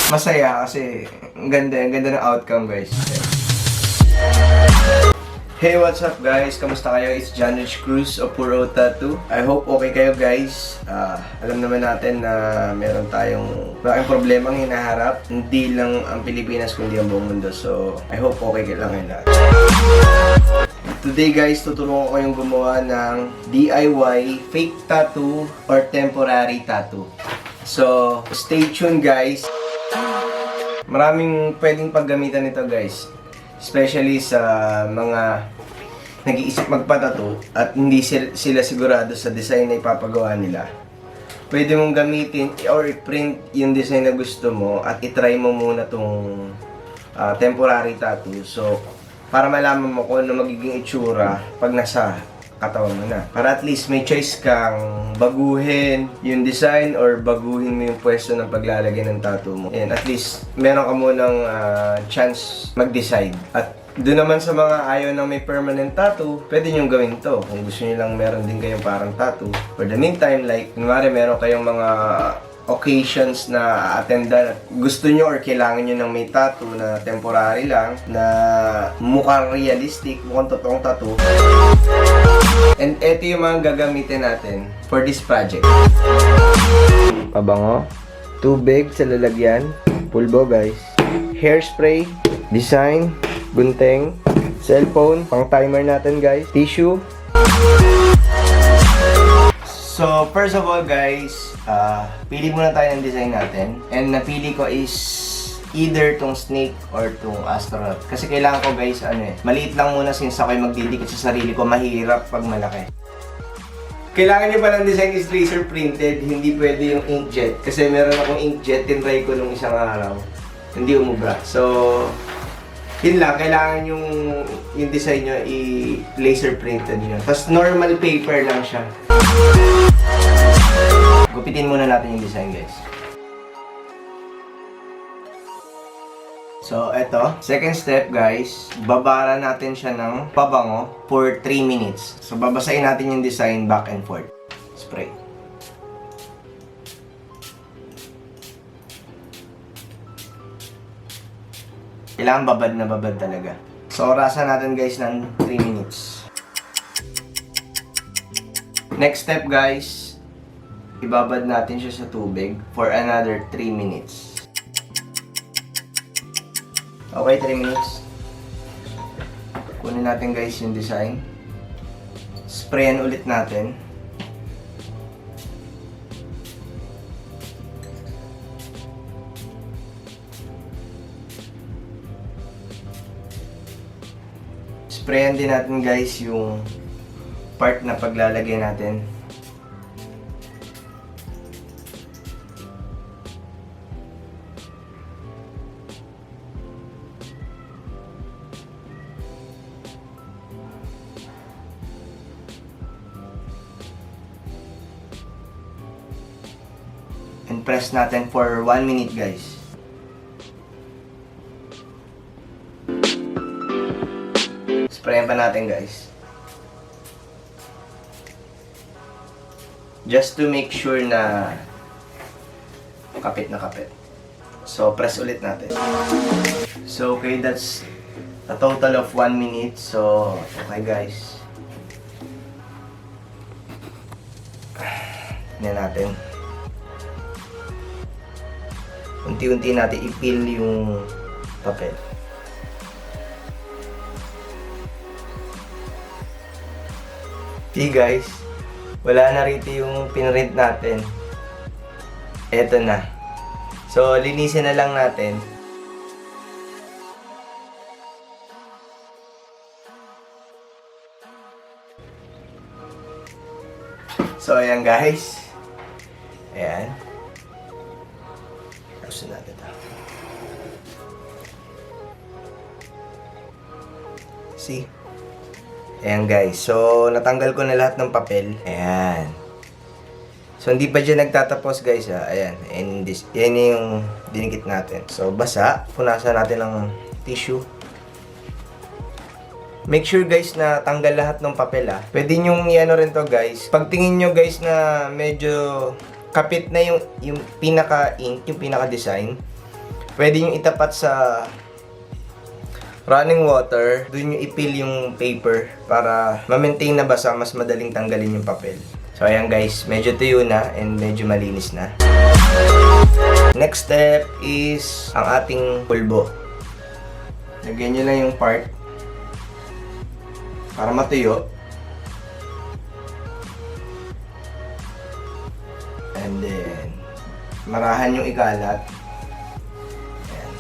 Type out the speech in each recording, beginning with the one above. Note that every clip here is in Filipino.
masaya kasi ang ganda ng outcome guys. Hey, what's up guys? Kamusta kayo? It's Janrich Cruz of Puro Tattoo. I hope okay kayo guys. Alam naman natin na meron tayong malaking problemang hinaharap. Hindi lang ang Pilipinas kundi ang buong mundo. So, I hope okay lang kayo lahat. Today guys, tutulungan ko kayong gumawa ng DIY fake tattoo or temporary tattoo. So, stay tuned guys. Maraming pwedeng paggamitan nito guys. Especially sa mga nag-iisip magpatato at hindi sila sigurado sa design na ipapagawa nila. Pwede mong gamitin or i-print yung design na gusto mo at i-try mo muna tong temporary tattoo. So, para malaman mo kung ano magiging itsura pag nasa katawan mo na. Para at least may choice kang baguhin yung design or baguhin mo yung pwesto ng paglalagay ng tattoo mo. And at least meron ka munang chance mag-decide. At doon naman sa mga ayaw ng may permanent tattoo, pwede nyo gawin to. Kung gusto nyo lang meron din kayong parang tattoo. For the meantime, like, kunwari meron kayong mga occasions na attendan at gusto nyo or kailangan nyo ng may tattoo na temporary lang, na mukhang realistic, mukhang totoong tattoo. And eto yung mga gagamitin natin for this project. Pabango, tubig sa lalagyan, pulbo guys, hairspray, design, gunting, cellphone, pang timer natin guys, tissue. So first of all guys, pili muna tayo ng design natin. And napili ko is either tong snake or tong astronaut. Kasi kailangan ko guys, maliit lang muna since ako'y magdidikit sa sarili ko, mahirap pag malaki. Kailangan nyo pa ng design is laser printed, hindi pwede yung inkjet. Kasi meron akong inkjet, tinry ko nung isang araw. Hindi umubra. So, yun lang, kailangan yung design nyo i-laser printed nyo. Tapos normal paper lang siya. Gupitin muna natin yung design guys. So, eto. Second step guys, babara natin siya ng pabango for 3 minutes. So, babasahin natin yung design back and forth. Spray. Kailangan babad na babad talaga. So, orasan natin guys ng 3 minutes. Next step guys, ibabad natin siya sa tubig for another 3 minutes. Okay, 3 minutes. Kunin natin guys yung design. Sprayan ulit natin. Sprayan din natin guys yung part na paglalagay natin. And press natin for 1 minute guys. Sprayan pa natin guys. Just to make sure na kapit na kapit. So press ulit natin. So okay, that's a total of 1 minute. So okay guys. Tignan natin. Unti-unti natin i-peel yung papel. See guys, wala na rito yung pinrint natin. Eto na. So, linisin na lang natin. So, ayan guys. Ayan. Tapos natin ito. See? Ayan guys. So, natanggal ko na lahat ng papel. Ayan. So, hindi pa dyan nagtatapos guys ha. Ayan. And this, yan yung dinikit natin. So, basa. Punasan natin ng tissue. Make sure guys na tanggal lahat ng papel ha. Pwede nyong i-ano rin to guys. Pagtingin nyo guys na medyo kapit na yung pinaka-ink, yung pinaka-design. Pwede nyo itapat sa running water. Doon nyo ipil yung paper para ma-maintain na basa, mas madaling tanggalin yung papel. So ayan guys, medyo tuyo na and medyo malinis na. Next step is ang ating pulbo. Lagyan nyo lang yung part para matuyo. And then, marahan yung ikalat. Ayan.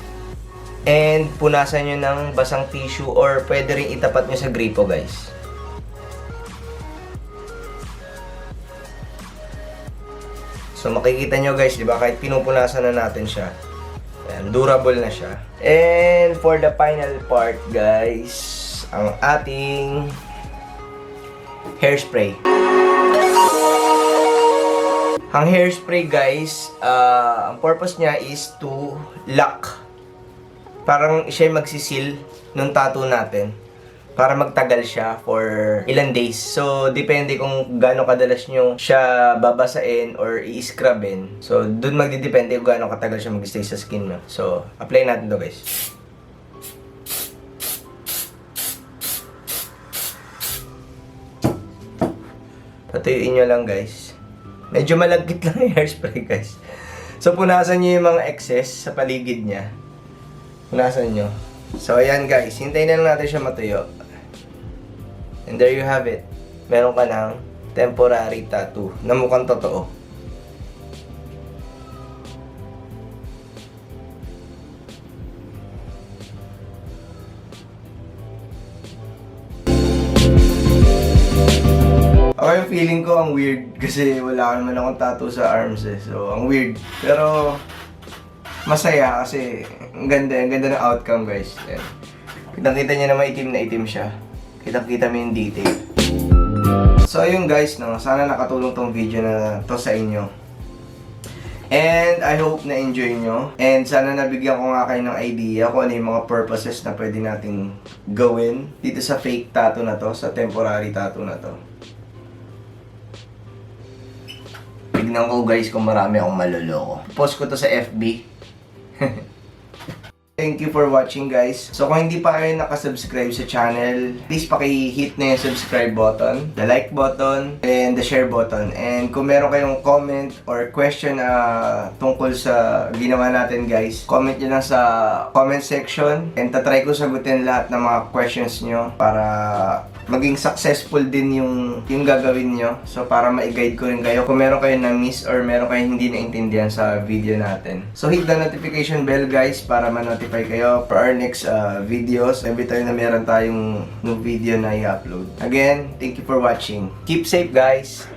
And punasan nyo ng basang tissue or pwede rin itapat nyo sa gripo guys. So makikita nyo guys, di ba, kahit pinupunasan na natin siya, ayan, durable na siya. And for the final part guys, ang ating hairspray. Ang hairspray guys, ang purpose niya is to lock. Parang siya magsisil nung tattoo natin para magtagal siya for ilang days. So, depende kung gaano kadalas nyo siya babasain or i-scrubin. So, dun magdidepende kung gaano katagal siya mag-stay sa skin mo. So, apply natin to guys. Patuyuin nyo lang guys. Medyo malagkit lang yung hairspray guys. So punasan nyo yung mga excess sa paligid niya. Punasan nyo. So ayan guys, hintayin na lang natin siya matuyo. And there you have it. Meron ka ng temporary tattoo na mukhang totoo. Ako yung feeling ko ang weird kasi wala naman akong tattoo sa arms eh. So, ang weird. Pero, masaya kasi ang ganda ng outcome guys. Kitang-kita niya na maitim na itim siya. Kitang-kita mo yung detail. So, ayun guys, no, sana nakatulong tong video na to sa inyo. And I hope na enjoy nyo. And sana nabigyan ko nga kayo ng idea kung ano yung mga purposes na pwede nating gawin dito sa fake tattoo na to, sa temporary tattoo na to. Tignan ko guys kung marami akong maloloko. Post ko to sa FB. Thank you for watching guys. So kung hindi pa kayo nakasubscribe sa channel, please paki-hit na yung subscribe button, the like button, and the share button. And kung meron kayong comment or question tungkol sa ginawa natin guys, comment nyo lang sa comment section. And tatry ko sagutin lahat ng mga questions nyo para maging successful din yung gagawin nyo. So para ma-guide ko rin kayo kung meron kayo na-miss or meron kayo hindi naintindihan sa video natin. So hit the notification bell guys para ma-notify kayo for our next videos every time na meron tayong new video na i-upload. Again, thank you for watching. Keep safe guys!